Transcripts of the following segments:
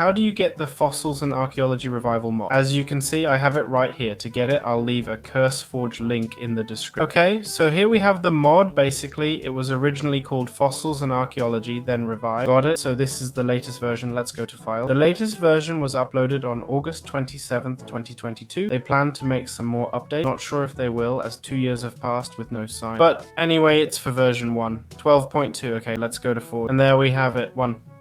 How do you get the Fossils and Archaeology Revival mod? As you can see, I have it right here. To get it, I'll leave a CurseForge link in the description. Okay, so here we have the mod. Basically, it was originally called Fossils and Archaeology, then revived. Got it? So this is the latest version. Let's go to File. The latest version was uploaded on August 27th, 2022. They plan to make some more updates. Not sure if they will, as 2 years have passed with no sign. But anyway, it's for version 1. 12.2. Okay, let's go to 4. And there we have it.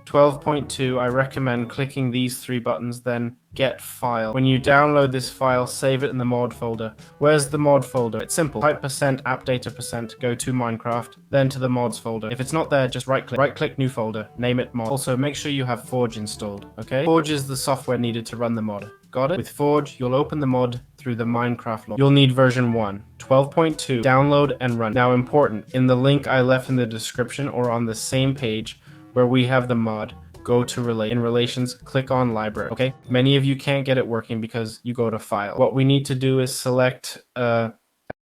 12.2, I recommend clicking these 3 buttons, then get file. When you download this file, save it in the mod folder. Where's the mod folder? It's simple. Type %appdata%, go to Minecraft, then to the mods folder. If it's not there, just right click new folder, name it mod. Also, make sure you have Forge installed, okay? Forge is the software needed to run the mod. Got it? With Forge, you'll open the mod through the Minecraft log. You'll need version 1, 12.2, download and run. Now important, in the link I left in the description or on the same page, where we have the mod, go to relate. In relations, click on library, okay? Many of you can't get it working because you go to file. What we need to do is select,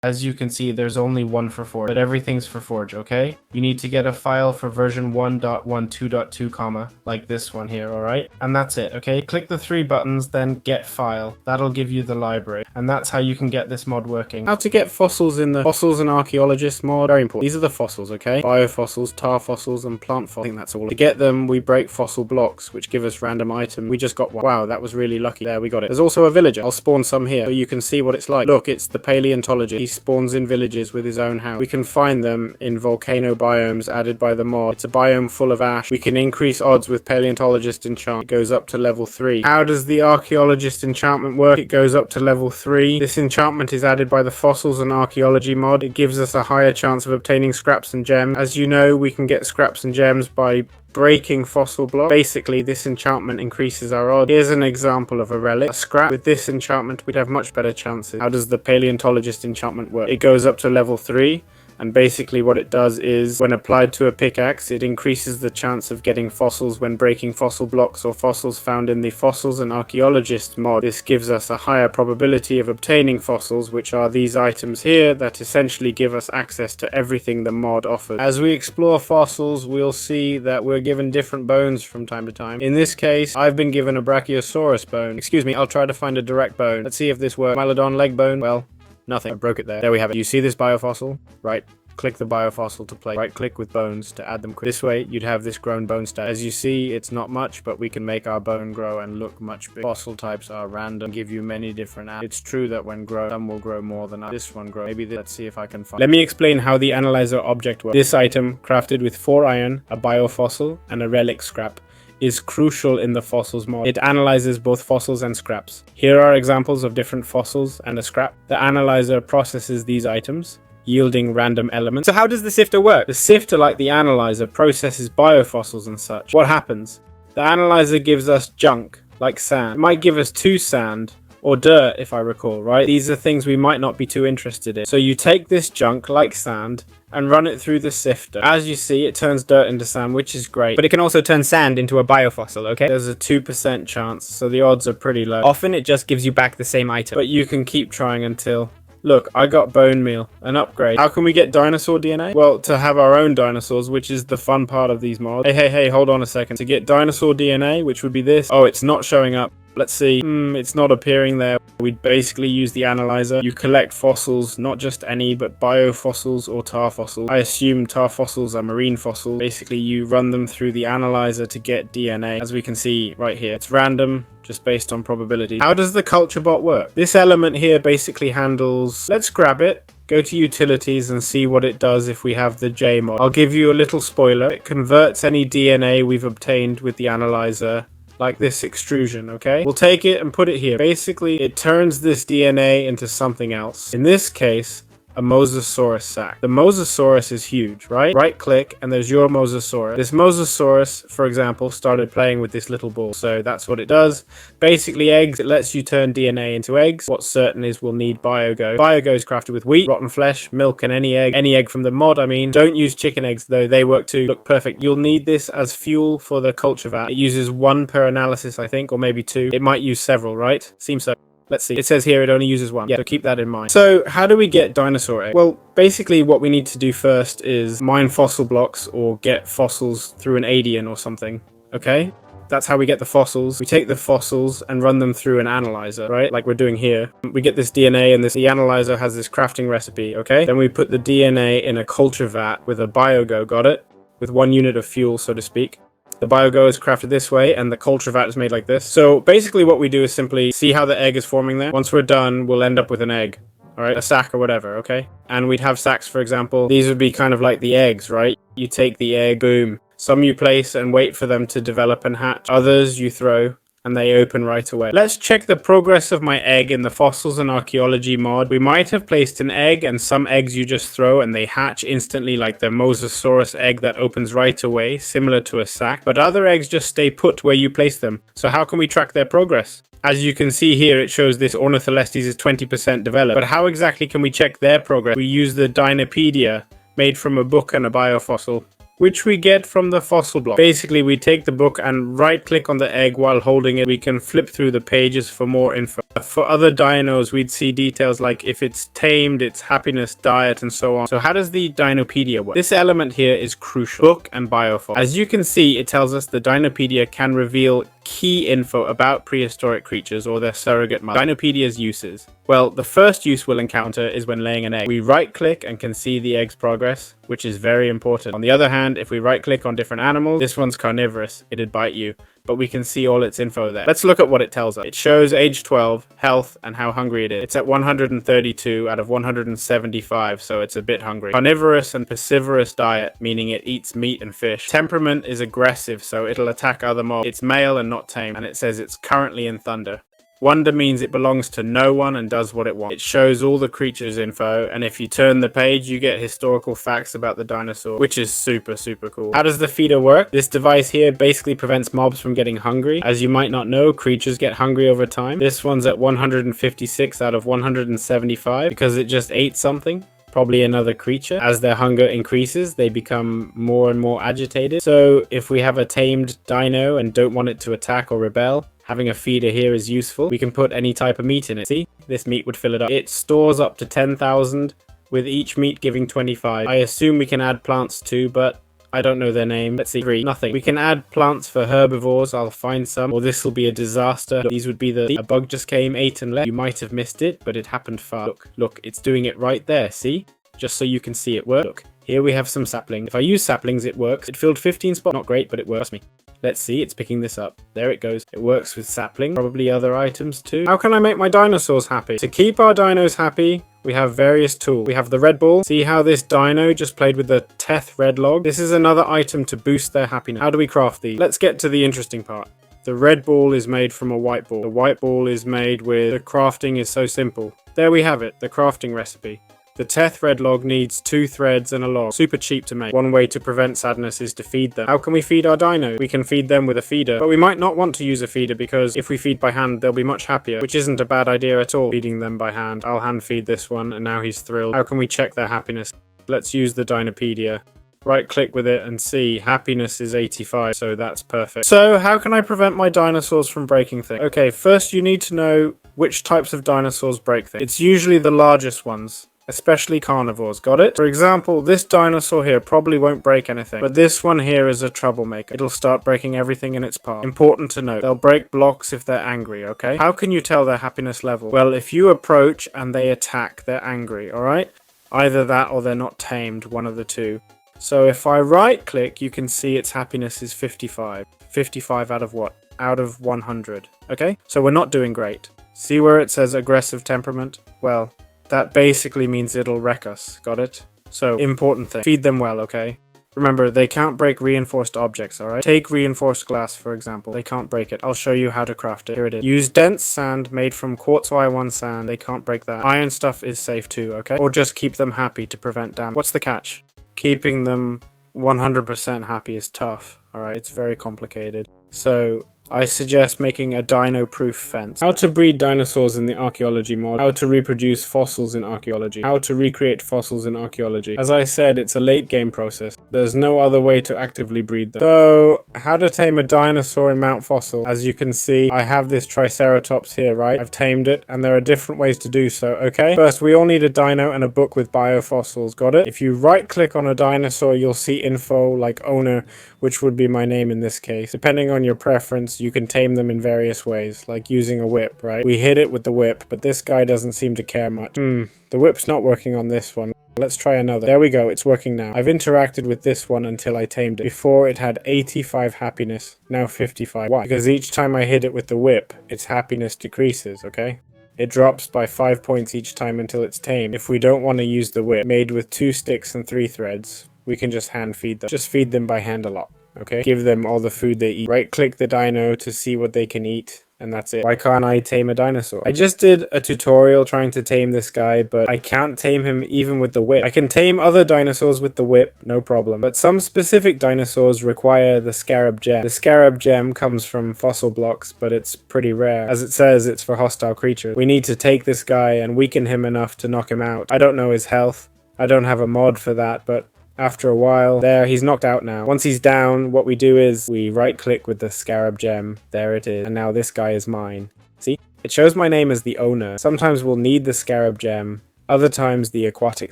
as you can see, there's only one for Forge, but everything's for Forge, okay? You need to get a file for version 1.12.2, comma, like this one here, alright? And that's it, okay? Click the 3 buttons, then get file. That'll give you the library, and that's how you can get this mod working. How to get fossils in the Fossils and Archaeologist mod, very important. These are the fossils, okay? Biofossils, tar fossils, and plant fossils. I think that's all. To get them, we break fossil blocks, which give us random items. We just got one. Wow, that was really lucky. There, we got it. There's also a villager. I'll spawn some here, so you can see what it's like. Look, it's the paleontologist. He spawns in villages with his own house. We can find them in volcano biomes added by the mod. It's a biome full of ash. We can increase odds with paleontologist enchant. It goes up to level 3. How does the archaeologist enchantment work? It goes up to level 3. This enchantment is added by the Fossils and Archaeology mod. It gives us a higher chance of obtaining scraps and gems. As you know, we can get scraps and gems by breaking fossil blocks. Basically, this enchantment increases our odds. Here's an example of a relic, a scrap. With this enchantment, we'd have much better chances. How does the paleontologist enchantment work? It goes up to level 3. And basically what it does is, when applied to a pickaxe, it increases the chance of getting fossils when breaking fossil blocks or fossils found in the Fossils and Archaeologist mod. This gives us a higher probability of obtaining fossils, which are these items here that essentially give us access to everything the mod offers. As we explore fossils, we'll see that we're given different bones from time to time. In this case, I've been given a Brachiosaurus bone. Excuse me, I'll try to find a direct bone. Let's see if this works. Mylodon leg bone. Well, nothing. I broke it there. There we have it. You see this biofossil? Right. Click the biofossil to play. Right click with bones to add them quick. This way you'd have this grown bone stat. As you see, it's not much, but we can make our bone grow and look much bigger. Fossil types are random, give you many different apps. It's true that when grown, some will grow more than others. This one grow. Maybe let's see if I can find. Let me explain how the analyzer object works. This item, crafted with 4 iron, a biofossil, and a relic scrap, is crucial in the fossils mod. It analyzes both fossils and scraps. Here are examples of different fossils and a scrap. The analyzer processes these items, yielding random elements. So how does the sifter work? The sifter, like the analyzer, processes biofossils and such. What happens? The analyzer gives us junk, like sand. It might give us 2 sand, or dirt, if I recall, right? These are things we might not be too interested in. So you take this junk, like sand, and run it through the sifter. As you see, it turns dirt into sand, which is great. But it can also turn sand into a biofossil, okay? There's a 2% chance, so the odds are pretty low. Often it just gives you back the same item, but you can keep trying until... Look, I got bone meal, an upgrade. How can we get dinosaur DNA? Well, to have our own dinosaurs, which is the fun part of these mods. Hey, hold on a second. To get dinosaur DNA, which would be this. Oh, it's not showing up. Let's see. It's not appearing there. We'd basically use the analyzer. You collect fossils, not just any, but biofossils or tar fossils. I assume tar fossils are marine fossils. Basically, you run them through the analyzer to get DNA. As we can see right here, it's random, just based on probability. How does the culture bot work? This element here basically handles... Let's grab it. Go to utilities and see what it does if we have the J mod. I'll give you a little spoiler. It converts any DNA we've obtained with the analyzer, like this extrusion, okay? We'll take it and put it here. Basically, it turns this DNA into something else. In this case, a Mosasaurus sac. The Mosasaurus is huge, right? Right click and there's your Mosasaurus. This Mosasaurus, for example, started playing with this little ball. So that's what it does. Basically eggs, it lets you turn DNA into eggs. What's certain is we'll need biogo. Biogo is crafted with wheat, rotten flesh, milk, and any egg from the mod, I mean. Don't use chicken eggs though, they work too. Look perfect. You'll need this as fuel for the culture vat. It uses 1 per analysis, I think, or maybe 2. It might use several, right? Seems so. Let's see. It says here it only uses 1. Yeah, so keep that in mind. So how do we get dinosaur eggs? Well, basically what we need to do first is mine fossil blocks or get fossils through an Adian or something. Okay? That's how we get the fossils. We take the fossils and run them through an analyzer, right? Like we're doing here. We get this DNA, and the analyzer has this crafting recipe, okay? Then we put the DNA in a culture vat with a biogo, got it? With 1 unit of fuel, so to speak. The biogo is crafted this way, and the culture vat is made like this. So basically what we do is simply see how the egg is forming there. Once we're done, we'll end up with an egg. Alright, a sac or whatever, okay? And we'd have sacs, for example. These would be kind of like the eggs, right? You take the egg, boom. Some you place and wait for them to develop and hatch. Others you throw and they open right away. Let's check the progress of my egg in the fossils and archaeology mod. We might have placed an egg, and some eggs you just throw and they hatch instantly, like the Mosasaurus egg that opens right away, similar to a sac. But other eggs just stay put where you place them. So how can we track their progress? As you can see here, it shows this Ornitholestes is 20% developed. But how exactly can we check their progress? We use the Dinopedia, made from a book and a biofossil, which we get from the fossil block. Basically, we take the book and right click on the egg while holding it. We can flip through the pages for more info. For other dinos, we'd see details like if it's tamed, its happiness, diet, and so on. So how does the Dinopedia work? This element here is crucial. Book and biofossil. As you can see, it tells us the Dinopedia can reveal key info about prehistoric creatures or their surrogate mother. Dinopedia's uses. Well, the first use we'll encounter is when laying an egg. We right click and can see the egg's progress, which is very important. On the other hand, if we right click on different animals, this one's carnivorous, it'd bite you, but we can see all its info there. Let's look at what it tells us. It shows age 12, health, and how hungry it is. It's at 132 out of 175, so it's a bit hungry. Carnivorous and piscivorous diet, meaning it eats meat and fish. Temperament is aggressive, so it'll attack other mobs. It's male and not tame, and it says it's currently in thunder. Wonder means it belongs to no one and does what it wants. It shows all the creatures info, and if you turn the page, you get historical facts about the dinosaur, which is super cool. How does the feeder work? This device here basically prevents mobs from getting hungry. As you might not know, creatures get hungry over time. This one's at 156 out of 175 because it just ate something. Probably another creature. As their hunger increases, they become more and more agitated. So if we have a tamed dino and don't want it to attack or rebel, having a feeder here is useful. We can put any type of meat in it. See? This meat would fill it up. It stores up to 10,000, with each meat giving 25. I assume we can add plants too, but I don't know their name. Let's see. 3. Nothing. We can add plants for herbivores. I'll find some, or this will be a disaster. These would be a bug just came, ate and left. You might have missed it, but it happened fast. Look, it's doing it right there. See? Just so you can see it work. Look, here we have some saplings. If I use saplings, it works. It filled 15 spots. Not great, but it works. Trust me. Let's see, it's picking this up. There it goes. It works with sapling, probably other items too. How can I make my dinosaurs happy? To keep our dinos happy, we have various tools. We have the red ball. See how this dino just played with the Teth red log? This is another item to boost their happiness. How do we craft these? Let's get to the interesting part. The red ball is made from a white ball. The white ball is made with... The crafting is so simple. There we have it, the crafting recipe. The Teth red log needs 2 threads and a log. Super cheap to make. One way to prevent sadness is to feed them. How can we feed our dinos? We can feed them with a feeder, but we might not want to use a feeder because if we feed by hand, they'll be much happier, which isn't a bad idea at all, feeding them by hand. I'll hand feed this one, and now he's thrilled. How can we check their happiness? Let's use the Dinopedia. Right click with it and see happiness is 85, so that's perfect. So how can I prevent my dinosaurs from breaking things? Okay, first you need to know which types of dinosaurs break things. It's usually the largest ones, especially carnivores. Got it? For example, this dinosaur here probably won't break anything, but this one here is a troublemaker. It'll start breaking everything in its path. Important to note, they'll break blocks if they're angry, okay? How can you tell their happiness level? Well, if you approach and they attack, they're angry, alright? Either that or they're not tamed, one of the two. So if I right click, you can see its happiness is 55. 55 out of what? Out of 100, okay? So we're not doing great. See where it says aggressive temperament? Well, that basically means it'll wreck us, got it? So, important thing, feed them well, okay? Remember, they can't break reinforced objects, alright? Take reinforced glass, for example. They can't break it. I'll show you how to craft it. Here it is. Use dense sand made from quartz Y1 sand. They can't break that. Iron stuff is safe too, okay? Or just keep them happy to prevent damage. What's the catch? Keeping them 100% happy is tough, alright? It's very complicated. So, I suggest making a dino-proof fence. How to breed dinosaurs in the archaeology mod. How to reproduce fossils in archaeology. How to recreate fossils in archaeology. As I said, it's a late game process. There's no other way to actively breed them. So, how to tame a dinosaur in Mount Fossil. As you can see, I have this Triceratops here, right? I've tamed it, and there are different ways to do so, okay? First, we all need a dino and a book with biofossils, got it? If you right-click on a dinosaur, you'll see info like owner, which would be my name in this case. Depending on your preference, you can tame them in various ways, like using a whip, right? We hit it with the whip, but this guy doesn't seem to care much. The whip's not working on this one. Let's try another. There we go, it's working now. I've interacted with this one until I tamed it. Before it had 85 happiness, now 55. Why? Because each time I hit it with the whip, its happiness decreases, okay? It drops by 5 points each time until it's tamed. If we don't want to use the whip, made with 2 sticks and 3 threads, we can just hand feed them. Just feed them by hand a lot, okay? Give them all the food they eat. Right click the dino to see what they can eat. And that's it. Why can't I tame a dinosaur? I just did a tutorial trying to tame this guy, but I can't tame him even with the whip. I can tame other dinosaurs with the whip, no problem. But some specific dinosaurs require the scarab gem. The scarab gem comes from fossil blocks, but it's pretty rare. As it says, it's for hostile creatures. We need to take this guy and weaken him enough to knock him out. I don't know his health. I don't have a mod for that, but after a while, there, he's knocked out now. Once he's down, what we do is we right click with the scarab gem. There it is. And now this guy is mine. See? It shows my name as the owner. Sometimes we'll need the scarab gem. Other times the aquatic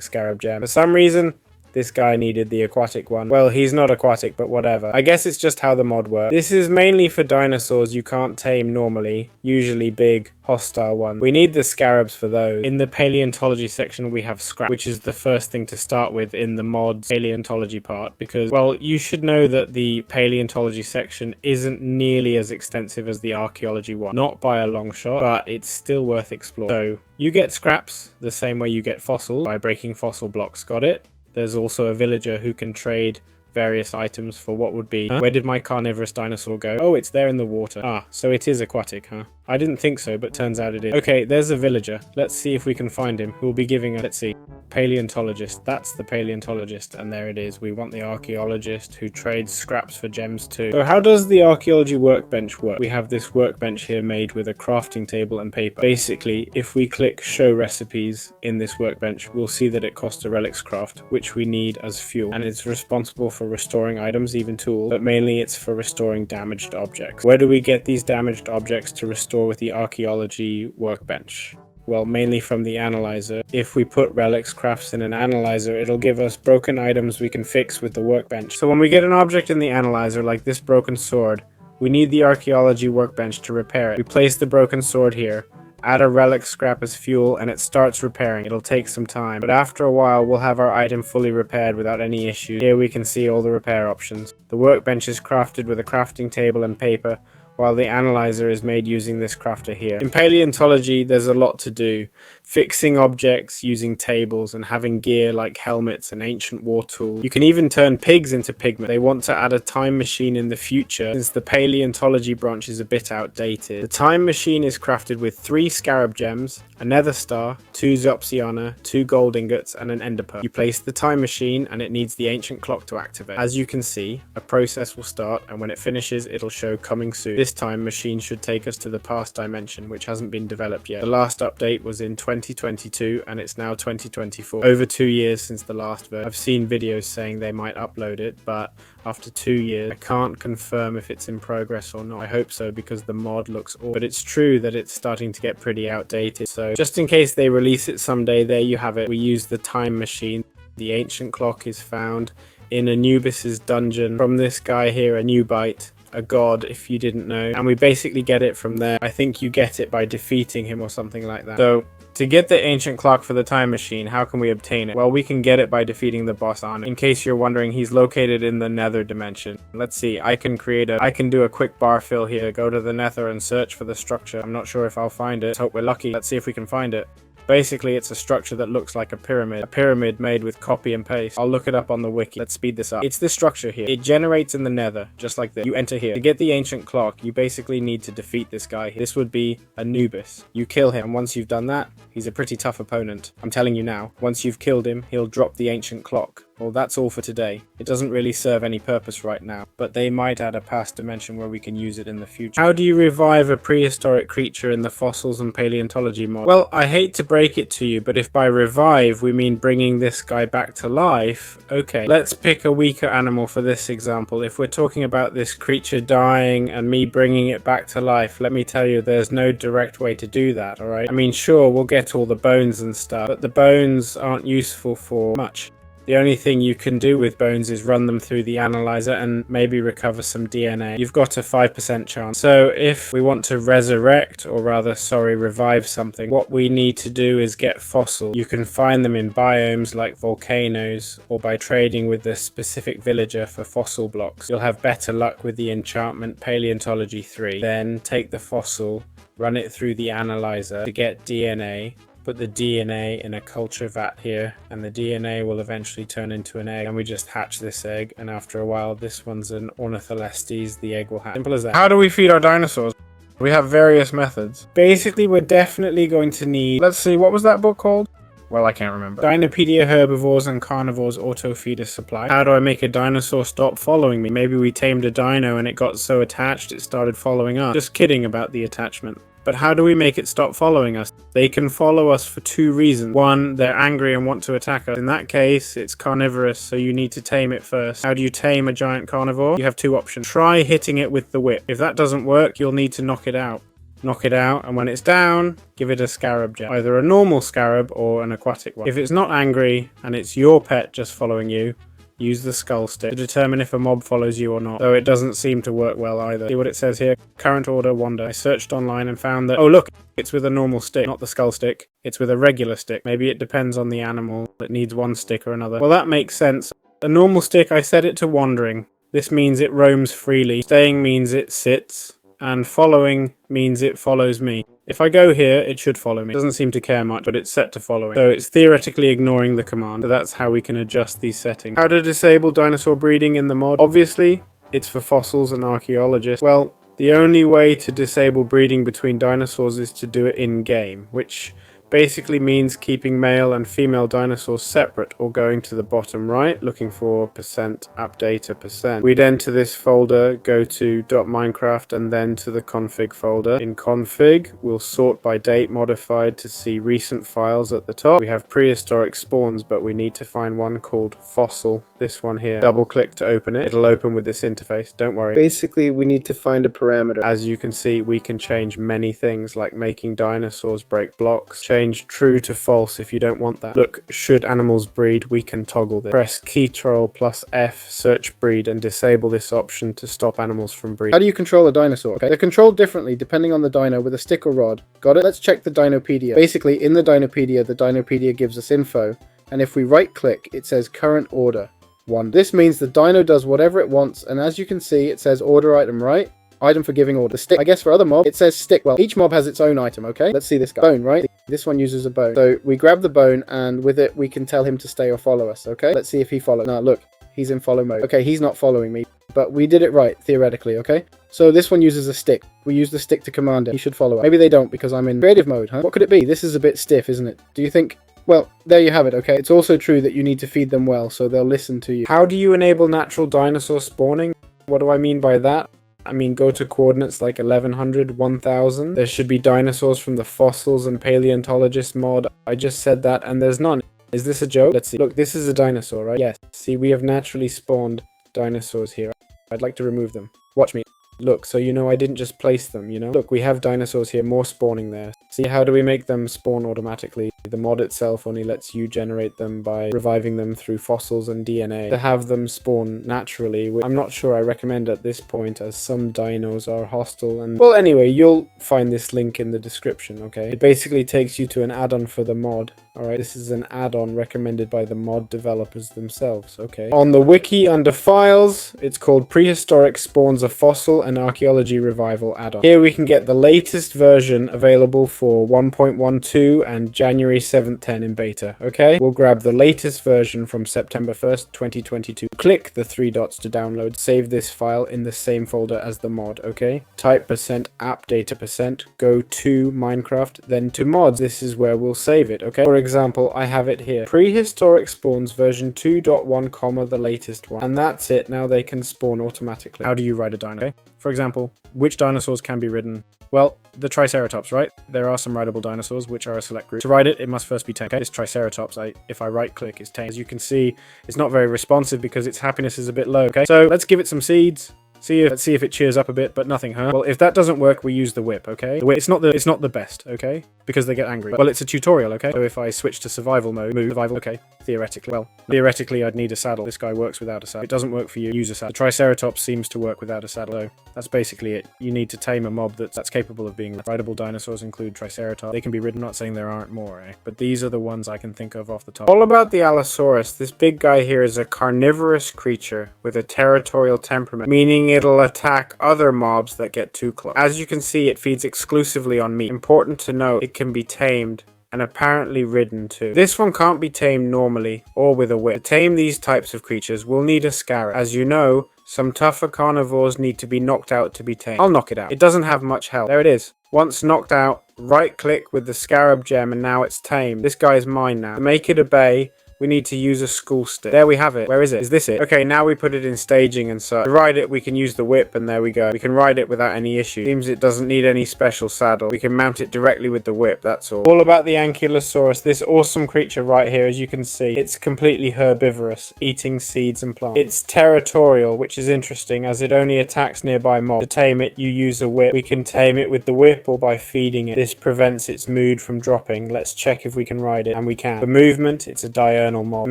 scarab gem. For some reason, this guy needed the aquatic one. Well, he's not aquatic, but whatever. I guess it's just how the mod works. This is mainly for dinosaurs you can't tame normally. Usually big, hostile ones. We need the scarabs for those. In the paleontology section, we have scrap, which is the first thing to start with in the mod paleontology part. Because, well, you should know that the paleontology section isn't nearly as extensive as the archaeology one. Not by a long shot, but it's still worth exploring. So, you get scraps the same way you get fossils by breaking fossil blocks. Got it? There's also a villager who can trade various items for what would be... Where did my carnivorous dinosaur go? Oh, it's there in the water. Ah, so it is aquatic, huh? I didn't think so, but turns out it is. Okay, there's a villager. Let's see if we can find him. Who'll be giving a... Let's see. Paleontologist. That's the paleontologist, and there it is. We want the archaeologist who trades scraps for gems too. So how does the archaeology workbench work? We have this workbench here made with a crafting table and paper. Basically, if we click show recipes in this workbench, we'll see that it costs a relics craft, which we need as fuel, and it's responsible for restoring items, even tools, but mainly it's for restoring damaged objects. Where do we get these damaged objects to restore with the archaeology workbench? Well, mainly from the analyzer. If we put relics crafts in an analyzer, it'll give us broken items we can fix with the workbench. So when we get an object in the analyzer, like this broken sword, we need the archaeology workbench to repair it. We place the broken sword here, add a relic scrap as fuel, and it starts repairing. It'll take some time, but after a while, we'll have our item fully repaired without any issues. Here we can see all the repair options. The workbench is crafted with a crafting table and paper, while the analyzer is made using this crafter here. In paleontology, there's a lot to do. Fixing objects using tables and having gear like helmets and ancient war tools. You can even turn pigs into pigmen. They want to add a time machine in the future since the paleontology branch is a bit outdated. The time machine is crafted with 3 scarab gems, a nether star, 2 zopsiana, 2 gold ingots, and an ender pearl. You place the time machine and it needs the ancient clock to activate. As you can see, a process will start, and when it finishes, it'll show coming soon. This time machine should take us to the past dimension, which hasn't been developed yet. The last update was in 2022 and it's now 2024. Over 2 years since the last version. I've seen videos saying they might upload it, but after 2 years, I can't confirm if it's in progress or not. I hope so because the mod looks awesome. But it's true that it's starting to get pretty outdated. So just in case they release it someday, there you have it. We use the time machine. The ancient clock is found in Anubis's dungeon from this guy here, a Nubite. A god, if you didn't know, and we basically get it from there. I think you get it by defeating him or something like that. So to get the ancient clock for the time machine, how can we obtain it? Well, we can get it by defeating the boss on it. In case you're wondering, he's located in the nether dimension. Let's see, I can do a quick bar fill here, go to the nether and search for the structure. I'm not sure if I'll find it. Let's hope we're lucky. Let's see if we can find it. Basically, it's a structure that looks like a pyramid made with copy and paste. I'll look it up on the wiki. Let's speed this up. It's this structure here. It generates in the nether, just like this. You enter here. To get the ancient clock, you basically need to defeat this guy here. This would be Anubis. You kill him, and once you've done that, he's a pretty tough opponent. I'm telling you now. Once you've killed him, he'll drop the ancient clock. Well, that's all for today. It doesn't really serve any purpose right now, but they might add a past dimension where we can use it in the future. How do you revive a prehistoric creature in the fossils and paleontology mod? Well, I hate to break it to you, but if by revive we mean bringing this guy back to life, okay. Let's pick a weaker animal for this example. If we're talking about this creature dying and me bringing it back to life, let me tell you there's no direct way to do that, alright? I mean, sure, we'll get all the bones and stuff, but the bones aren't useful for much. The only thing you can do with bones is run them through the analyzer and maybe recover some DNA. You've got a 5% chance. So if we want to resurrect, or rather, sorry, revive something, what we need to do is get fossils. You can find them in biomes like volcanoes, or by trading with the specific villager for fossil blocks. You'll have better luck with the enchantment Paleontology 3. Then take the fossil, run it through the analyzer to get DNA. Put the DNA in a culture vat here, and the DNA will eventually turn into an egg, and we just hatch this egg, and after a while this one's an Ornitholestes, the egg will hatch. Simple as that. How do we feed our dinosaurs? We have various methods. Basically, we're definitely going to need, let's see, what was that book called? Well, I can't remember. Dinopedia, herbivores and carnivores auto-feeder supply. How do I make a dinosaur stop following me? Maybe we tamed a dino and it got so attached it started following us. Just kidding about the attachment. But how do we make it stop following us? They can follow us for two reasons. One, they're angry and want to attack us. In that case, it's carnivorous, so you need to tame it first. How do you tame a giant carnivore? You have two options. Try hitting it with the whip. If that doesn't work, you'll need to knock it out. Knock it out, and when it's down, give it a scarab gem. Either a normal scarab or an aquatic one. If it's not angry, and it's your pet just following you, use the skull stick to determine if a mob follows you or not, though it doesn't seem to work well either. See what it says here? Current order wander. I searched online and found that, oh look, it's with a normal stick, not the skull stick. It's with a regular stick. Maybe it depends on the animal. It needs one stick or another. Well, that makes sense. A normal stick, I set it to wandering. This means it roams freely. Staying means it sits, and following means it follows me. If I go here, it should follow me. It doesn't seem to care much, but it's set to following. So it's theoretically ignoring the command. So that's how we can adjust these settings. How to disable dinosaur breeding in the mod? Obviously, it's for fossils and archaeologists. Well, the only way to disable breeding between dinosaurs is to do it in-game, which basically means keeping male and female dinosaurs separate, or going to the bottom right, looking for %appdata%. We'd enter this folder, go to .minecraft, and then to the config folder. In config, we'll sort by date modified to see recent files at the top. We have prehistoric spawns, but we need to find one called fossil. This one here. Double click to open it. It'll open with this interface, don't worry. Basically, we need to find a parameter. As you can see, we can change many things, like making dinosaurs break blocks, change true to false if you don't want that. Look, should animals breed, we can toggle this. Press Ctrl plus F, search breed, and disable this option to stop animals from breeding. How do you control a dinosaur? Okay, they're controlled differently depending on the dino with a stick or rod. Got it? Let's check the Dinopedia. Basically, in the Dinopedia gives us info, and if we right click, it says current order 1. This means the dino does whatever it wants, and as you can see, it says order item right, item for giving order. Stick, I guess for other mobs, it says stick. Well, each mob has its own item, okay? Let's see this guy. Bone, right? This one uses a bone. So we grab the bone, and with it, we can tell him to stay or follow us, okay? Let's see if he follows. Now, look, he's in follow mode. Okay, he's not following me, but we did it right, theoretically, okay? So this one uses a stick. We use the stick to command him. He should follow us. Maybe they don't, because I'm in creative mode, huh? What could it be? This is a bit stiff, isn't it? Do you think? Well, there you have it, okay? It's also true that you need to feed them well, so they'll listen to you. How do you enable natural dinosaur spawning? What do I mean by that? I mean, go to coordinates like 1100, 1000. There should be dinosaurs from the fossils and paleontologist mod. I just said that, and there's none. Is this a joke? Let's see. Look, this is a dinosaur, right? Yes. See, we have naturally spawned dinosaurs here. I'd like to remove them. Watch me. Look, so you know I didn't just place them, you know? Look, we have dinosaurs here, more spawning there. See, how do we make them spawn automatically? The mod itself only lets you generate them by reviving them through fossils and DNA. To have them spawn naturally, I'm not sure I recommend at this point, as some dinos are hostile and... Well, anyway, you'll find this link in the description, okay? It basically takes you to an add-on for the mod. Alright, this is an add-on recommended by the mod developers themselves, okay? On the wiki under files, it's called Prehistoric Spawns of Fossil and Archaeology Revival add-on. Here we can get the latest version available for 1.12 and January 7th 10 in beta, okay? We'll grab the latest version from September 1st, 2022. Click the 3 dots to download. Save this file in the same folder as the mod, okay? Type %appdata%, go to Minecraft, then to mods. This is where we'll save it, okay? For example, I have it here. Prehistoric Spawns version 2.1, the latest one. And that's it. Now they can spawn automatically. How do you ride a dino? Okay? For example, which dinosaurs can be ridden? Well, the Triceratops, right? There are some rideable dinosaurs, which are a select group. To ride it, it must first be tamed. Okay? This Triceratops, if I right click, it's tamed. As you can see, it's not very responsive because its happiness is a bit low, okay? So let's give it some seeds. Let's see if it cheers up a bit, but nothing, huh? Well, if that doesn't work, we use the whip, okay? The whip, it's not the best, okay? Because they get angry. Well, it's a tutorial, okay? So if I switch to survival mode, survival, okay? theoretically. Well, theoretically I'd need a saddle. This guy works without a saddle. If it doesn't work for you, use a saddle. The Triceratops seems to work without a saddle, so that's basically it. You need to tame a mob that's capable of being rideable. Dinosaurs include Triceratops. They can be ridden, not saying there aren't more, but these are the ones I can think of off the top. All about the Allosaurus. This big guy here is a carnivorous creature with a territorial temperament, meaning it'll attack other mobs that get too close. As you can see, it feeds exclusively on meat. Important to note, it can be tamed and apparently ridden too. This one can't be tamed normally or with a whip. To tame these types of creatures, we'll need a scarab. As you know, some tougher carnivores need to be knocked out to be tamed. I'll knock it out. It doesn't have much health. There it is. Once knocked out, right click with the scarab gem and now it's tamed. This guy is mine now. To make it obey, we need to use a school stick. There we have it. Where is it? Is this it? Okay, now we put it in staging and such. To ride it, we can use the whip, and there we go. We can ride it without any issue. Seems it doesn't need any special saddle. We can mount it directly with the whip, that's all. All about the Ankylosaurus. This awesome creature right here, as you can see. It's completely herbivorous, eating seeds and plants. It's territorial, which is interesting, as it only attacks nearby mobs. To tame it, you use a whip. We can tame it with the whip or by feeding it. This prevents its mood from dropping. Let's check if we can ride it, and we can. For movement, it's a diurnal mob. To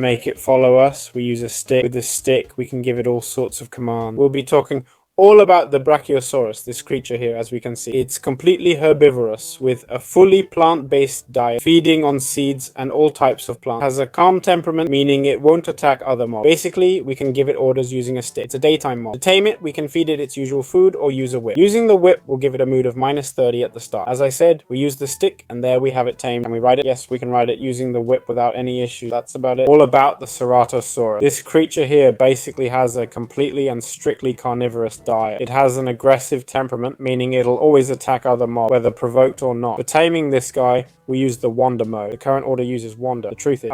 make it follow us, we use a stick. With the stick, we can give it all sorts of commands. We'll be talking all about the Brachiosaurus, this creature here, as we can see. It's completely herbivorous, with a fully plant-based diet, feeding on seeds and all types of plants. Has a calm temperament, meaning it won't attack other mobs. Basically, we can give it orders using a stick. It's a daytime mob. To tame it, we can feed it its usual food or use a whip. Using the whip will give it a mood of -30 at the start. As I said, we use the stick, and there we have it tamed. Can we ride it? Yes, we can ride it using the whip without any issue. That's about it. All about the Ceratosaurus. This creature here basically has a completely and strictly carnivorous diet. It has an aggressive temperament, meaning it'll always attack other mobs, whether provoked or not. For taming this guy, we use the wander mode. The current order uses wander. The truth is,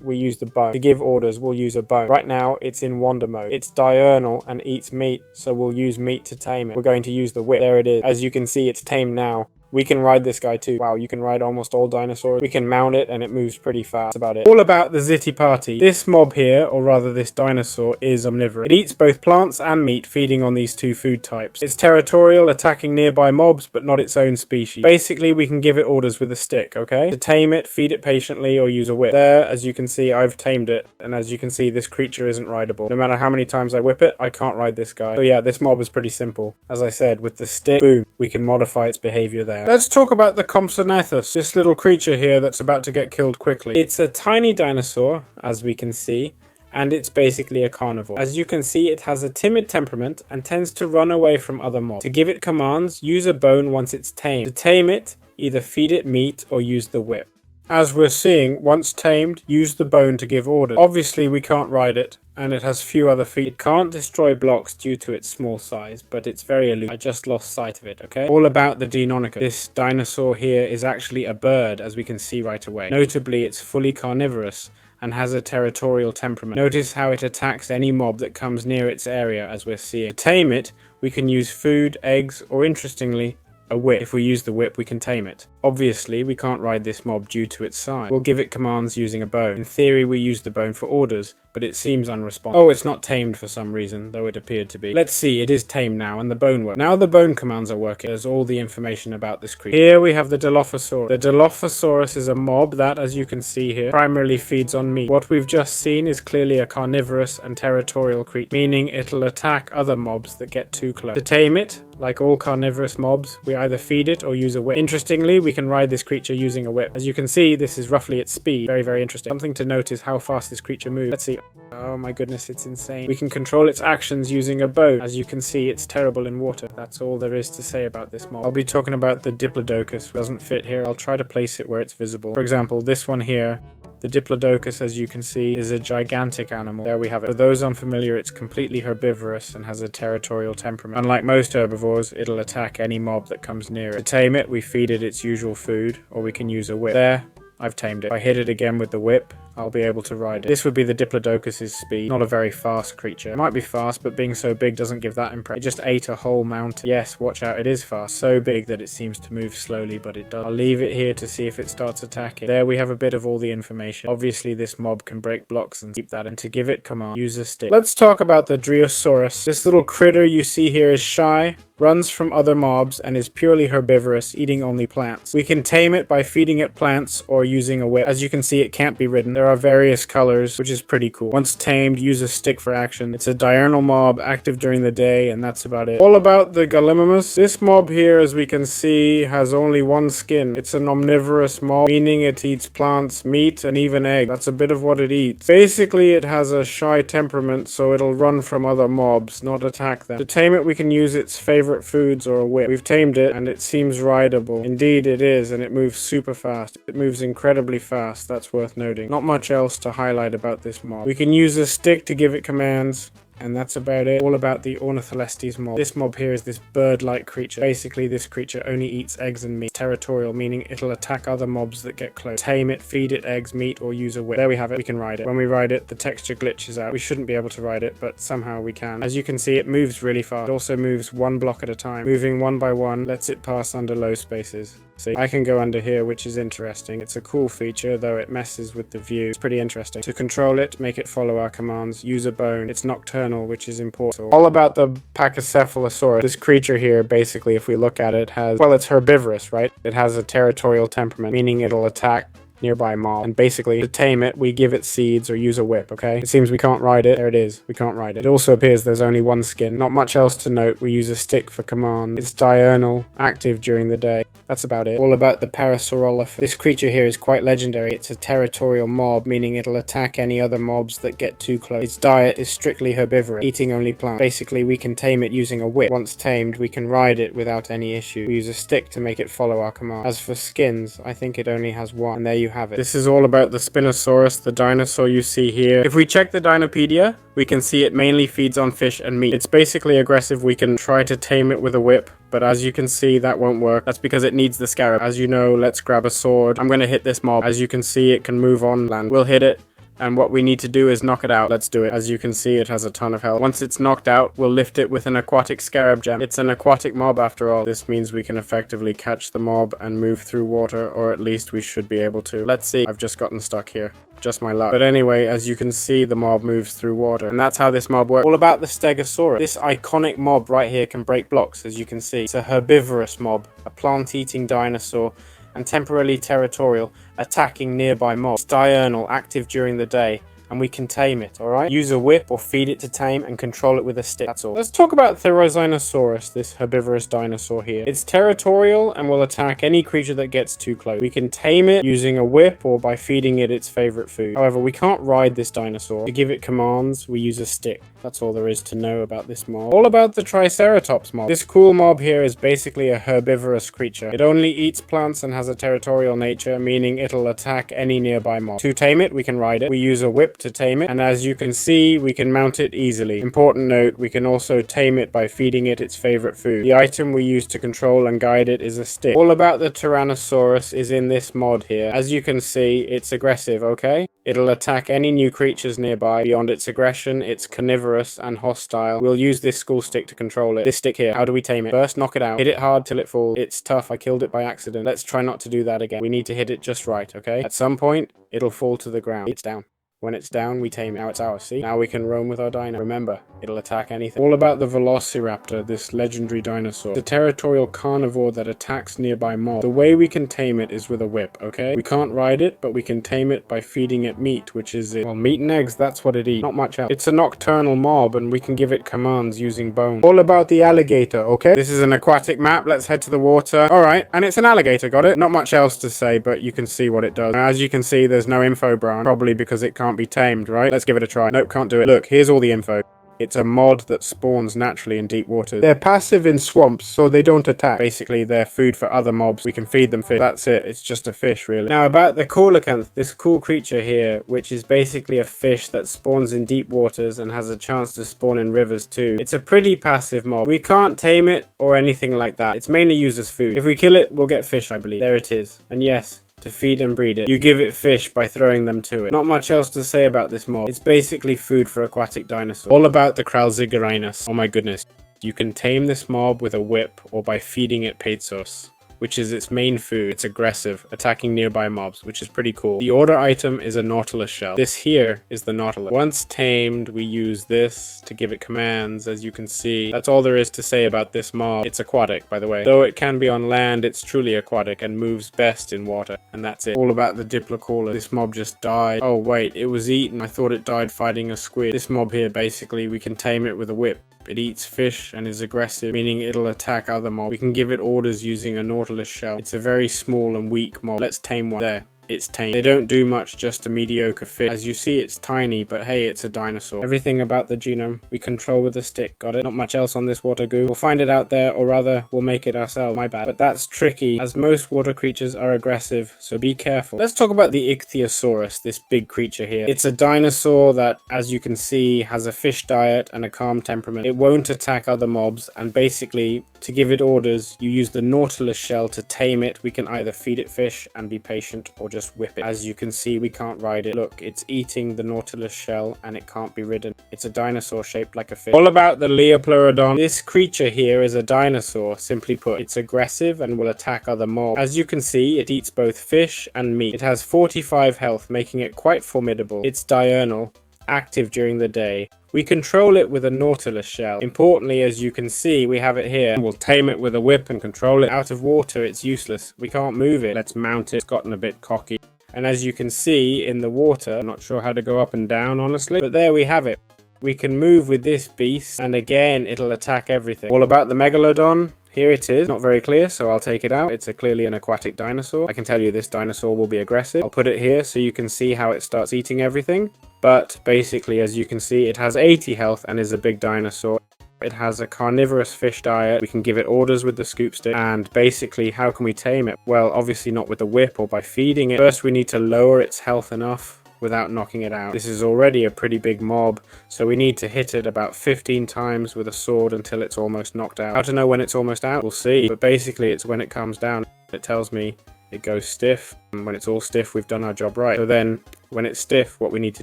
we use the bone. To give orders, we'll use a bone. Right now, it's in wander mode. It's diurnal and eats meat, so we'll use meat to tame it. We're going to use the whip. There it is. As you can see, it's tamed now. We can ride this guy too. Wow, you can ride almost all dinosaurs. We can mount it and it moves pretty fast. That's about it. All about the Zittipati. This mob here, or rather this dinosaur, is omnivorous. It eats both plants and meat, feeding on these two food types. It's territorial, attacking nearby mobs, but not its own species. Basically, we can give it orders with a stick, okay? To tame it, feed it patiently, or use a whip. There, as you can see, I've tamed it. And as you can see, this creature isn't rideable. No matter how many times I whip it, I can't ride this guy. So yeah, this mob is pretty simple. As I said, with the stick, boom, we can modify its behavior there. Let's talk about the Compsognathus, this little creature here that's about to get killed quickly. It's a tiny dinosaur, as we can see, and it's basically a carnivore. As you can see, it has a timid temperament and tends to run away from other mobs. To give it commands, use a bone once it's tamed. To tame it, either feed it meat or use the whip. As we're seeing, once tamed, use the bone to give orders. Obviously, we can't ride it, and it has few other feet. It can't destroy blocks due to its small size, but it's very elusive. I just lost sight of it, okay? All about the Deinonychus. This dinosaur here is actually a bird, as we can see right away. Notably, it's fully carnivorous and has a territorial temperament. Notice how it attacks any mob that comes near its area, as we're seeing. To tame it, we can use food, eggs, or interestingly, a whip. If we use the whip, we can tame it. Obviously, we can't ride this mob due to its size. We'll give it commands using a bone. In theory, we use the bone for orders, but it seems unresponsive. Oh, it's not tamed for some reason, though it appeared to be. Let's see, it is tamed now, and the bone works. Now the bone commands are working. There's all the information about this creature. Here we have the Dilophosaurus. The Dilophosaurus is a mob that, as you can see here, primarily feeds on meat. What we've just seen is clearly a carnivorous and territorial creature, meaning it'll attack other mobs that get too close. To tame it, like all carnivorous mobs, we either feed it or use a whip. Interestingly, we can ride this creature using a whip. As you can see, this is roughly its speed. Very, very interesting. Something to note is how fast this creature moves. Let's see. Oh my goodness, it's insane. We can control its actions using a bow. As you can see, it's terrible in water. That's all there is to say about this mob. I'll be talking about the Diplodocus. It doesn't fit here. I'll try to place it where it's visible. For example, this one here. The Diplodocus, as you can see, is a gigantic animal. There we have it. For those unfamiliar, it's completely herbivorous and has a territorial temperament. Unlike most herbivores, it'll attack any mob that comes near it. To tame it, we feed it its usual food, or we can use a whip. There, I've tamed it. If I hit it again with the whip, I'll be able to ride it. This would be the Diplodocus's speed. Not a very fast creature. It might be fast, but being so big doesn't give that impression. It just ate a whole mountain. Yes, watch out, it is fast. So big that it seems to move slowly, but it does. I'll leave it here to see if it starts attacking. There we have a bit of all the information. Obviously, this mob can break blocks and keep that. And to give it command, use a stick. Let's talk about the Driosaurus. This little critter you see here is shy, runs from other mobs, and is purely herbivorous, eating only plants. We can tame it by feeding it plants or using a whip. As you can see, it can't be ridden. There are various colors, which is pretty cool. Once tamed, use a stick for action. It's a diurnal mob, active during the day, and that's about it. All about the Gallimimus. This mob here, as we can see, has only one skin. It's an omnivorous mob, meaning it eats plants, meat, and even eggs. That's a bit of what it eats. Basically, it has a shy temperament, so it'll run from other mobs, not attack them. To tame it, we can use its favorite foods or a whip. We've tamed it, and it seems rideable. Indeed, it is, and it moves super fast. It moves incredibly fast, that's worth noting. Not much else to highlight about this mob. We can use a stick to give it commands, and that's about it. All about the Ornitholestes mob. This mob here is this bird-like creature. Basically, this creature only eats eggs and meat. Territorial, meaning it'll attack other mobs that get close. Tame it, feed it eggs, meat, or use a whip. There we have it. We can ride it. When we ride it, the texture glitches out. We shouldn't be able to ride it, but somehow we can. As you can see, it moves really fast. It also moves one block at a time. Moving one by one lets it pass under low spaces. See, I can go under here, which is interesting. It's a cool feature, though it messes with the view. It's pretty interesting. To control it, make it follow our commands, use a bone. It's nocturnal, which is important. All about the Pachycephalosaurus. This creature here, basically, if we look at it, has, well, it's herbivorous, right? It has a territorial temperament, meaning it'll attack nearby mob, and basically to tame it we give it seeds or use a whip. Okay, it seems we can't ride it. There it is, we can't ride it. It also appears there's only one skin. Not much else to note. We use a stick for command. It's diurnal, active during the day. That's about it. All about the Parasaurolophus. This creature here is quite legendary. It's a territorial mob, meaning it'll attack any other mobs that get too close. Its diet is strictly herbivorous, eating only plants. Basically, we can tame it using a whip. Once tamed, we can ride it without any issue. We use a stick to make it follow our command. As for skins, I think it only has one, and there you have it. This is all about the Spinosaurus, the dinosaur you see here. If we check the Dinopedia, we can see it mainly feeds on fish and meat. It's basically aggressive. We can try to tame it with a whip, but as you can see, that won't work. That's because it needs the scarab. As you know, let's grab a sword. I'm gonna hit this mob. As you can see, it can move on land. We'll hit it, and what we need to do is knock it out. Let's do it. As you can see, it has a ton of health. Once it's knocked out, we'll lift it with an aquatic scarab gem. It's an aquatic mob after all. This means we can effectively catch the mob and move through water, or at least we should be able to. Let's see. I've just gotten stuck here. Just my luck. But anyway, as you can see, the mob moves through water, and that's how this mob works. All about the Stegosaurus. This iconic mob right here can break blocks, as you can see. It's a herbivorous mob, a plant-eating dinosaur, and temporarily territorial, attacking nearby mobs. It's diurnal, active during the day, and we can tame it, alright? Use a whip or feed it to tame and control it with a stick, that's all. Let's talk about Therizinosaurus, this herbivorous dinosaur here. It's territorial and will attack any creature that gets too close. We can tame it using a whip or by feeding it its favorite food. However, we can't ride this dinosaur. To give it commands, we use a stick. That's all there is to know about this mob. All about the Triceratops mob. This cool mob here is basically a herbivorous creature. It only eats plants and has a territorial nature, meaning it'll attack any nearby mob. To tame it, we can ride it. We use a whip to tame it, and as you can see, we can mount it easily. Important note, we can also tame it by feeding it its favorite food. The item we use to control and guide it is a stick. All about the Tyrannosaurus is in this mod here. As you can see, it's aggressive, okay? It'll attack any new creatures nearby. Beyond its aggression, it's carnivorous and hostile. We'll use this school stick to control it. This stick here, how do we tame it? First, knock it out. Hit it hard till it falls. It's tough, I killed it by accident. Let's try not to do that again. We need to hit it just right, okay? At some point, it'll fall to the ground. It's down. When it's down, we tame it. Now it's ours, see? Now we can roam with our dino. Remember, it'll attack anything. All about the Velociraptor, this legendary dinosaur. It's a territorial carnivore that attacks nearby mobs. The way we can tame it is with a whip, okay? We can't ride it, but we can tame it by feeding it meat, which is it. Well, meat and eggs, that's what it eats. Not much else. It's a nocturnal mob, and we can give it commands using bones. All about the alligator, okay? This is an aquatic map. Let's head to the water. Alright, and it's an alligator, got it? Not much else to say, but you can see what it does. Now, as you can see, there's no info branch, probably because it can't be tamed, right? Let's give it a try. Nope, can't do it. Look, here's all the info. It's a mod that spawns naturally in deep waters. They're passive in swamps, so they don't attack. Basically, they're food for other mobs. We can feed them fish. That's it. It's just a fish, really. Now, about the coelacanth, this cool creature here, which is basically a fish that spawns in deep waters and has a chance to spawn in rivers too. It's a pretty passive mob. We can't tame it or anything like that. It's mainly used as food. If we kill it, we'll get fish, I believe. There it is. And yes, to feed and breed it, you give it fish by throwing them to it. Not much else to say about this mob. It's basically food for aquatic dinosaurs. All about the Kralzigerinus. Oh my goodness. You can tame this mob with a whip or by feeding it Petzos. which is its main food. It's aggressive, attacking nearby mobs, which is pretty cool. The order item is a nautilus shell. This here is the nautilus. Once tamed, we use this to give it commands, as you can see. That's all there is to say about this mob. It's aquatic, by the way. Though it can be on land, it's truly aquatic and moves best in water. And that's it. All about the Diplocaulus. This mob just died. Oh wait, it was eaten. I thought it died fighting a squid. This mob here, basically, we can tame it with a whip. It eats fish and is aggressive, meaning it'll attack other mobs. We can give it orders using a nautilus shell. It's a very small and weak mob. Let's tame one. There. It's tame. They don't do much, just a mediocre fish. As you see, it's tiny, but hey, it's a dinosaur. Everything about the genome we control with a stick. Got it? Not much else on this water goo. We'll find it out there, or rather, we'll make it ourselves. My bad. But that's tricky, as most water creatures are aggressive, so be careful. Let's talk about the Ichthyosaurus, this big creature here. It's a dinosaur that, as you can see, has a fish diet and a calm temperament. It won't attack other mobs, and basically, to give it orders, you use the nautilus shell to tame it. We can either feed it fish and be patient, or just whip it. As you can see, we can't ride it. Look, it's eating the nautilus shell and it can't be ridden. It's a dinosaur shaped like a fish. All about the Leopleurodon. This creature here is a dinosaur, simply put. It's aggressive and will attack other mobs. As you can see, it eats both fish and meat. It has 45 health, making it quite formidable. It's diurnal, active during the day. We control it with a nautilus shell. Importantly, as you can see, we have it here. We'll tame it with a whip and control it. Out of water, it's useless. We can't move it. Let's mount it. It's gotten a bit cocky. And as you can see in the water, I'm not sure how to go up and down, honestly, but there we have it. We can move with this beast, and again, it'll attack everything. All about the Megalodon. Here it is. Not very clear, so I'll take it out. It's clearly an aquatic dinosaur. I can tell you this dinosaur will be aggressive. I'll put it here so you can see how it starts eating everything. But basically, as you can see, it has 80 health and is a big dinosaur. It has a carnivorous fish diet. We can give it orders with the scoop stick. And basically, how can we tame it? Well, obviously not with the whip or by feeding it. First, we need to lower its health enough without knocking it out. This is already a pretty big mob, so we need to hit it about 15 times with a sword until it's almost knocked out. How to know when it's almost out? We'll see. But basically, it's when it comes down. It tells me it goes stiff. And when it's all stiff, we've done our job right. So then, when it's stiff, what we need to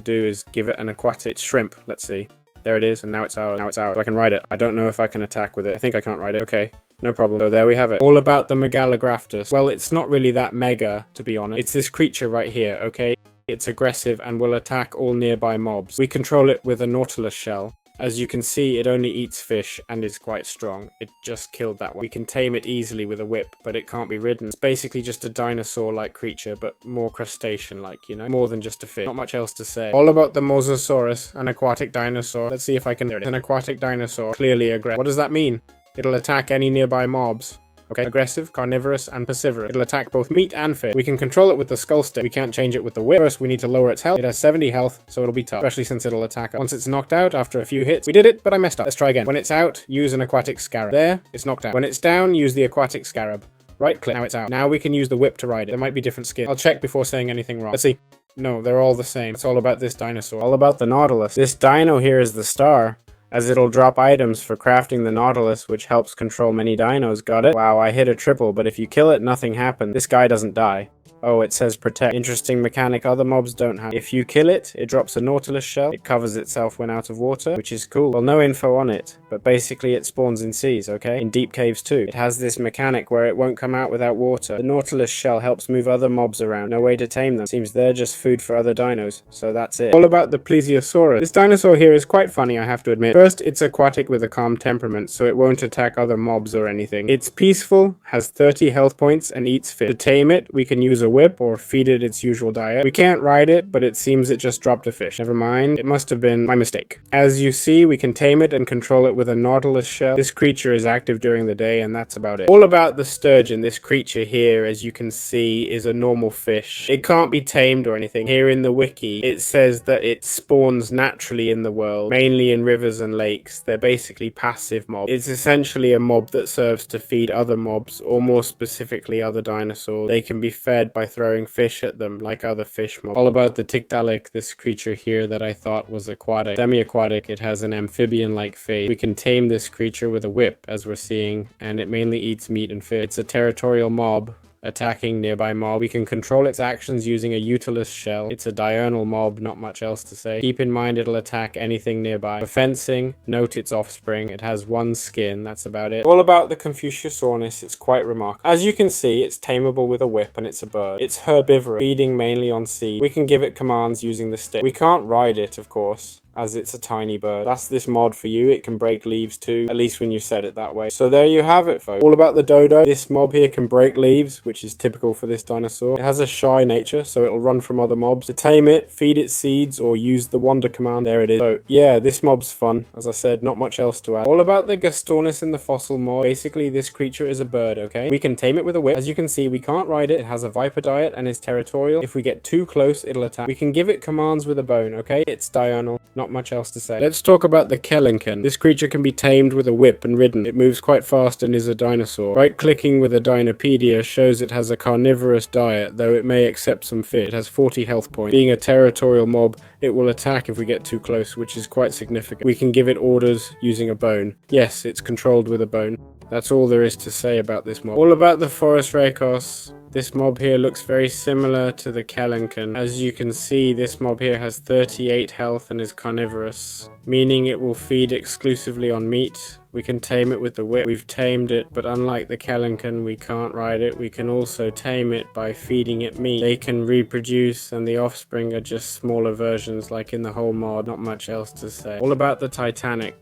do is give it an aquatic shrimp. Let's see. There it is, and now it's out. Now it's out. So I can ride it. I don't know if I can attack with it. I think I can't ride it. Okay, no problem. So there we have it. All about the Megalographtus. Well, it's not really that mega, to be honest. It's this creature right here, okay? It's aggressive and will attack all nearby mobs. We control it with a nautilus shell. As you can see, it only eats fish and is quite strong. It just killed that one. We can tame it easily with a whip, but it can't be ridden. It's basically just a dinosaur-like creature, but more crustacean-like, you know? More than just a fish. Not much else to say. All about the Mosasaurus, an aquatic dinosaur. Let's see if I can... There it is. An aquatic dinosaur. Clearly aggressive. What does that mean? It'll attack any nearby mobs. Okay, aggressive, carnivorous, and piscivorous. It'll attack both meat and fish. We can control it with the skull stick. We can't change it with the whip. First, we need to lower its health. It has 70 health, so it'll be tough, especially since it'll attack us. Once it's knocked out after a few hits, we did it, but I messed up. Let's try again. When it's out, use an aquatic scarab. There, it's knocked out. When it's down, use the aquatic scarab. Right click. Now it's out. Now we can use the whip to ride it. There might be different skills. I'll check before saying anything wrong. Let's see. No, they're all the same. It's all about this dinosaur. All about the Nautilus. This dino here is the star, as it'll drop items for crafting the Nautilus, which helps control many dinos. Got it? Wow, I hit a triple, but if you kill it, nothing happens. This guy doesn't die. Oh, it says protect. Interesting mechanic other mobs don't have. If you kill it, it drops a nautilus shell. It covers itself when out of water, which is cool. Well, no info on it, but basically it spawns in seas, okay? In deep caves too. It has this mechanic where it won't come out without water. The nautilus shell helps move other mobs around. No way to tame them. Seems they're just food for other dinos, so that's it. All about the plesiosaurus. This dinosaur here is quite funny, I have to admit. First, it's aquatic with a calm temperament, so it won't attack other mobs or anything. It's peaceful, has 30 health points, and eats fish. To tame it, we can use a whip or feed it its usual diet. We can't ride it, but it seems it just dropped a fish. Never mind, it must have been my mistake. As you see, we can tame it and control it with a nautilus shell. This creature is active during the day, and that's about it. All about the sturgeon. This creature here, as you can see, is a normal fish. It can't be tamed or anything. Here in the wiki, it says that it spawns naturally in the world, mainly in rivers and lakes. They're basically passive mobs. It's essentially a mob that serves to feed other mobs, or more specifically other dinosaurs. They can be fed by throwing fish at them like other fish mobs. All about the Tiktaalik, this creature here that I thought was aquatic. Semi-aquatic, it has an amphibian-like face. We can tame this creature with a whip, as we're seeing, and it mainly eats meat and fish. It's a territorial mob, attacking nearby mob. We can control its actions using a utilus shell. It's a diurnal mob, not much else to say. Keep in mind it'll attack anything nearby. For fencing, note its offspring. It has one skin, that's about it. All about the Confuciusornis, it's quite remarkable. As you can see, it's tameable with a whip and it's a bird. It's herbivorous, feeding mainly on seed. We can give it commands using the stick. We can't ride it, of course, as it's a tiny bird. That's this mod for you. It can break leaves too, at least when you set it that way. So there you have it, folks. All about the dodo. This mob here can break leaves, which is typical for this dinosaur. It has a shy nature, so it'll run from other mobs. To tame it, feed it seeds, or use the wander command. There it is. So yeah, this mob's fun. As I said, not much else to add. All about the Gastornis in the fossil mod. Basically, this creature is a bird, okay? We can tame it with a whip. As you can see, we can't ride it. It has a viper diet and is territorial. If we get too close, it'll attack. We can give it commands with a bone, okay? It's diurnal. Not much else to say. Let's talk about the Kelenken. This creature can be tamed with a whip and ridden. It moves quite fast and is a dinosaur. Right-clicking with a dinopedia shows it has a carnivorous diet, though it may accept some fish. It has 40 health points. Being a territorial mob, it will attack if we get too close, which is quite significant. We can give it orders using a bone. Yes, it's controlled with a bone. That's all there is to say about this mob. All about the Forest Racos. This mob here looks very similar to the Kelenken. As you can see, this mob here has 38 health and is carnivorous, meaning it will feed exclusively on meat. We can tame it with the whip. We've tamed it, but unlike the Kelenken, we can't ride it. We can also tame it by feeding it meat. They can reproduce, and the offspring are just smaller versions, like in the whole mod. Not much else to say. All about the Titanic.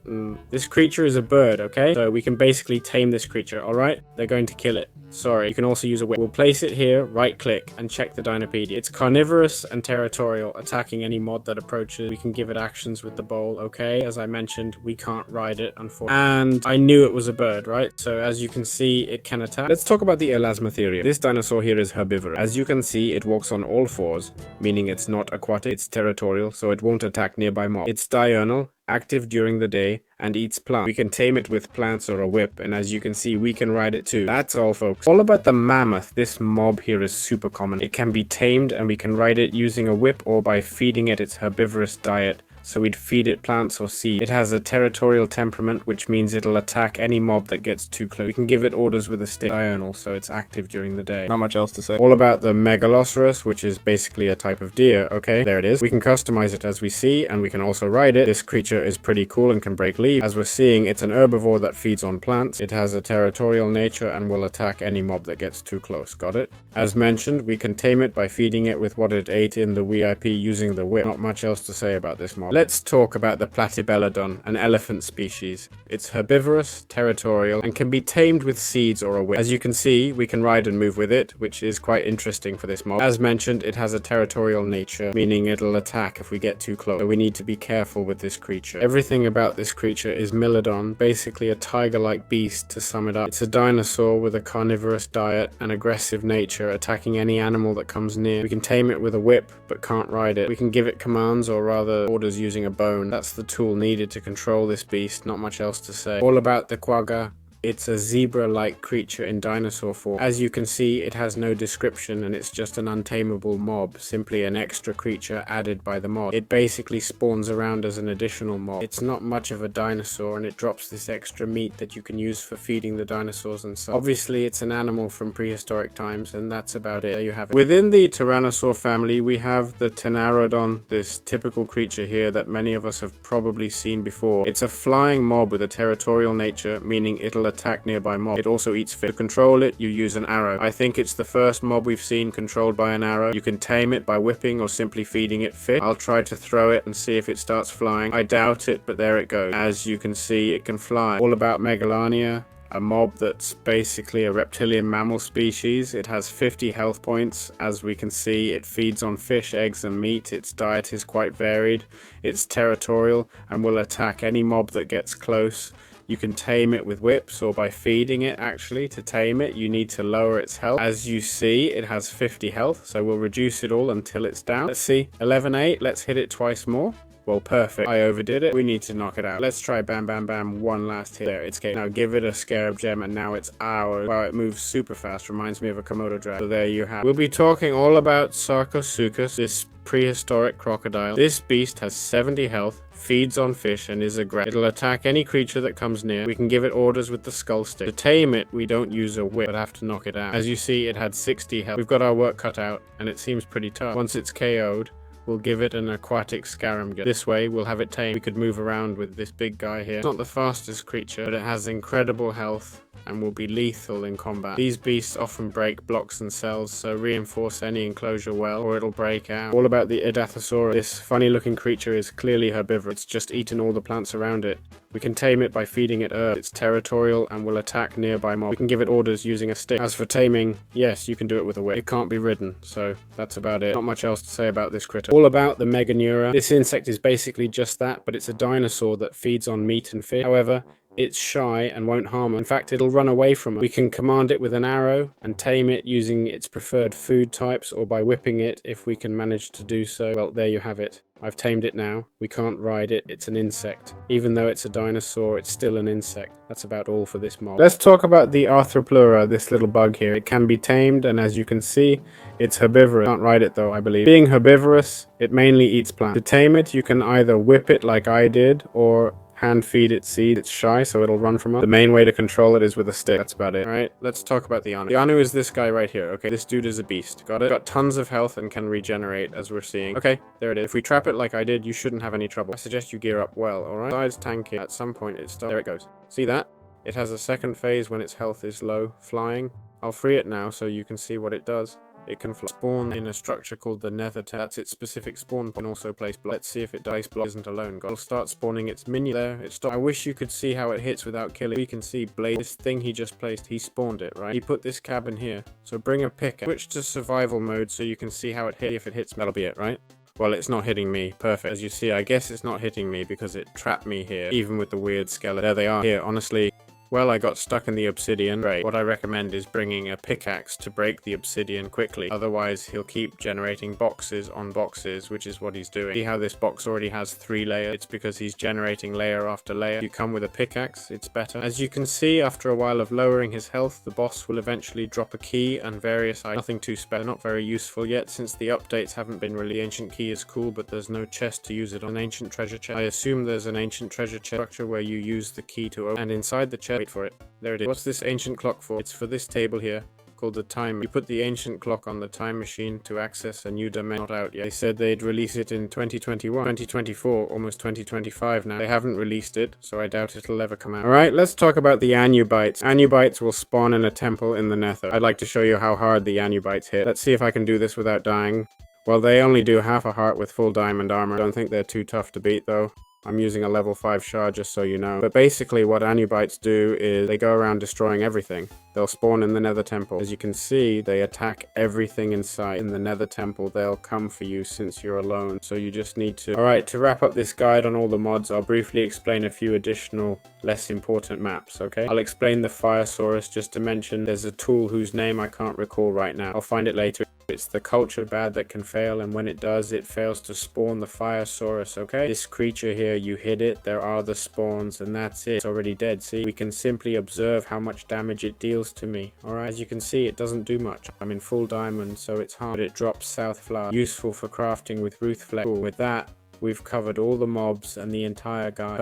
This creature is a bird, okay? So we can basically tame this creature, alright? They're going to kill it. Sorry. You can also use a whip. We'll place it here, right-click, and check the Dinopedia. It's carnivorous and territorial, attacking any mod that approaches. We can give it actions with the bowl, okay? As I mentioned, we can't ride it, unfortunately. And I knew it was a bird, right? So as you can see, it can attack. Let's talk about the Elasmotherium. This dinosaur here is herbivorous. As you can see, it walks on all fours, meaning it's not aquatic, it's territorial, so it won't attack nearby mobs. It's diurnal, active during the day, and eats plants. We can tame it with plants or a whip, and as you can see, we can ride it too. That's all, folks. All about the mammoth. This mob here is super common. It can be tamed, and we can ride it using a whip or by feeding it its herbivorous diet. So we'd feed it plants or seeds. It has a territorial temperament, which means it'll attack any mob that gets too close. We can give it orders with a stick. Diurnal, so it's active during the day. Not much else to say. All about the Megaloceros, which is basically a type of deer. Okay, there it is. We can customize it as we see, and we can also ride it. This creature is pretty cool and can break leaves. As we're seeing, it's an herbivore that feeds on plants. It has a territorial nature and will attack any mob that gets too close. Got it? As mentioned, we can tame it by feeding it with what it ate in the VIP using the whip. Not much else to say about this mob. Let's talk about the Platybelodon, an elephant species. It's herbivorous, territorial, and can be tamed with seeds or a whip. As you can see, we can ride and move with it, which is quite interesting for this mob. As mentioned, it has a territorial nature, meaning it'll attack if we get too close. So we need to be careful with this creature. Everything about this creature is Mylodon, basically a tiger-like beast to sum it up. It's a dinosaur with a carnivorous diet and aggressive nature, attacking any animal that comes near. We can tame it with a whip, but can't ride it. We can give it commands, or rather orders using a bone. That's the tool needed to control this beast. Not much else to say. All about the quagga. It's a zebra-like creature in dinosaur form. As you can see, it has no description and it's just an untamable mob, simply an extra creature added by the mod. It basically spawns around as an additional mob. It's not much of a dinosaur and it drops this extra meat that you can use for feeding the dinosaurs and so. Obviously, it's an animal from prehistoric times and that's about it. There you have it. Within the Tyrannosaur family, we have the Tenarodon, this typical creature here that many of us have probably seen before. It's a flying mob with a territorial nature, meaning it'll attack nearby mob. It also eats fish. To control it, you use an arrow. I think it's the first mob we've seen controlled by an arrow. You can tame it by whipping or simply feeding it fish. I'll try to throw it and see if it starts flying. I doubt it, but there it goes. As you can see, it can fly. All about Megalania, a mob that's basically a reptilian mammal species. It has 50 health points. As we can see, it feeds on fish, eggs, and meat. Its diet is quite varied. It's territorial and will attack any mob that gets close. You can tame it with whips or by feeding it. Actually, to tame it, you need to lower its health. As you see, it has 50 health, so we'll reduce it all until it's down. Let's see, 11-8. Let's hit it twice more. Well, perfect. I overdid it. We need to knock it out. Let's try bam, bam, bam. One last hit. There, it's okay. Now give it a scarab gem, and now it's ours. Wow, it moves super fast. Reminds me of a Komodo dragon. So there you have it. We'll be talking all about Sarcosuchus, this prehistoric crocodile. This beast has 70 health, feeds on fish, and is aggressive. It'll attack any creature that comes near. We can give it orders with the skull stick. To tame it, we don't use a whip, but have to knock it out. As you see, it had 60 health. We've got our work cut out, and it seems pretty tough. Once it's KO'd, we'll give it an aquatic scaramouche. This way, we'll have it tamed. We could move around with this big guy here. It's not the fastest creature, but it has incredible health and will be lethal in combat. These beasts often break blocks and cells, so reinforce any enclosure well, or it'll break out. All about the Edaphosaurus. This funny looking creature is clearly herbivorous. It's just eaten all the plants around it. We can tame it by feeding it herbs. It's territorial and will attack nearby mobs. We can give it orders using a stick. As for taming, yes, you can do it with a whip. It can't be ridden, so that's about it. Not much else to say about this critter. All about the Meganeura. This insect is basically just that, but it's a dinosaur that feeds on meat and fish. However, it's shy and won't harm us. In fact, it'll run away from us. We can command it with an arrow and tame it using its preferred food types, or by whipping it if we can manage to do so. Well, there you have it. I've tamed it now. We can't ride it. It's an insect. Even though it's a dinosaur, it's still an insect. That's about all for this mob. Let's talk about the Arthropleura, this little bug here. It can be tamed, and as you can see, it's herbivorous. Can't ride it though, I believe. Being herbivorous, it mainly eats plants. To tame it, you can either whip it like I did, or hand feed it seed. It's shy, so it'll run from us. The main way to control it is with a stick. That's about it. Alright, let's talk about the Anu. The Anu is this guy right here. Okay, this dude is a beast. Got it? Got tons of health and can regenerate, as we're seeing. Okay, there it is. If we trap it like I did, you shouldn't have any trouble. I suggest you gear up well, alright? Besides tanking, at some point it starts. There it goes. See that? It has a second phase when its health is low, flying. I'll free it now so you can see what it does. It can spawn in a structure called the nether. That's its specific spawn point, and also place block. Let's see if it dies. Block isn't alone. It'll start spawning its minion. There, it stopped. I wish you could see how it hits without killing. We can see Blade. This thing he just placed, he spawned it, right? He put this cabin here. So bring a pick. Switch to survival mode so you can see how it hits. If it hits, that'll be it, right? Well, it's not hitting me. Perfect. As you see, I guess it's not hitting me because it trapped me here, even with the weird skeleton. There they are. Here, honestly. Well, I got stuck in the obsidian. Great. What I recommend is bringing a pickaxe to break the obsidian quickly. Otherwise, he'll keep generating boxes on boxes, which is what he's doing. See how this box already has 3 layers? It's because he's generating layer after layer. If you come with a pickaxe, it's better. As you can see, after a while of lowering his health, the boss will eventually drop a key and various items. Nothing too special. Not very useful yet, since the updates haven't been released. The ancient key is cool, but there's no chest to use it on. An ancient treasure chest. I assume there's an ancient treasure chest structure where you use the key to open. And inside the chest, wait for it. There it is. What's this ancient clock for? It's for this table here, called the time. You put the ancient clock on the time machine to access a new dimension. Not out yet. They said they'd release it in 2021, 2024, almost 2025 now. They haven't released it, so I doubt it'll ever come out. Alright, let's talk about the Anubites. Anubites will spawn in a temple in the nether. I'd like to show you how hard the Anubites hit. Let's see if I can do this without dying. Well, they only do half a heart with full diamond armor. I don't think they're too tough to beat though. I'm using a level 5 shard just so you know. But basically what Anubites do is they go around destroying everything. They'll spawn in the nether temple. As you can see, they attack everything in sight. In the nether temple, they'll come for you since you're alone. So you just need to... Alright, to wrap up this guide on all the mods, I'll briefly explain a few additional, less important maps, okay? I'll explain the Firesaurus just to mention there's a tool whose name I can't recall right now. I'll find it later. It's the culture bad that can fail, and when it does, it fails to spawn the Firesaurus, okay? This creature here, you hit it, there are the spawns, and that's it. It's already dead, see? We can simply observe how much damage it deals to me, alright? As you can see, it doesn't do much. I'm in full diamond, so it's hard, but it drops south flower. Useful for crafting with Ruth Flex. Cool. With that, we've covered all the mobs and the entire guide.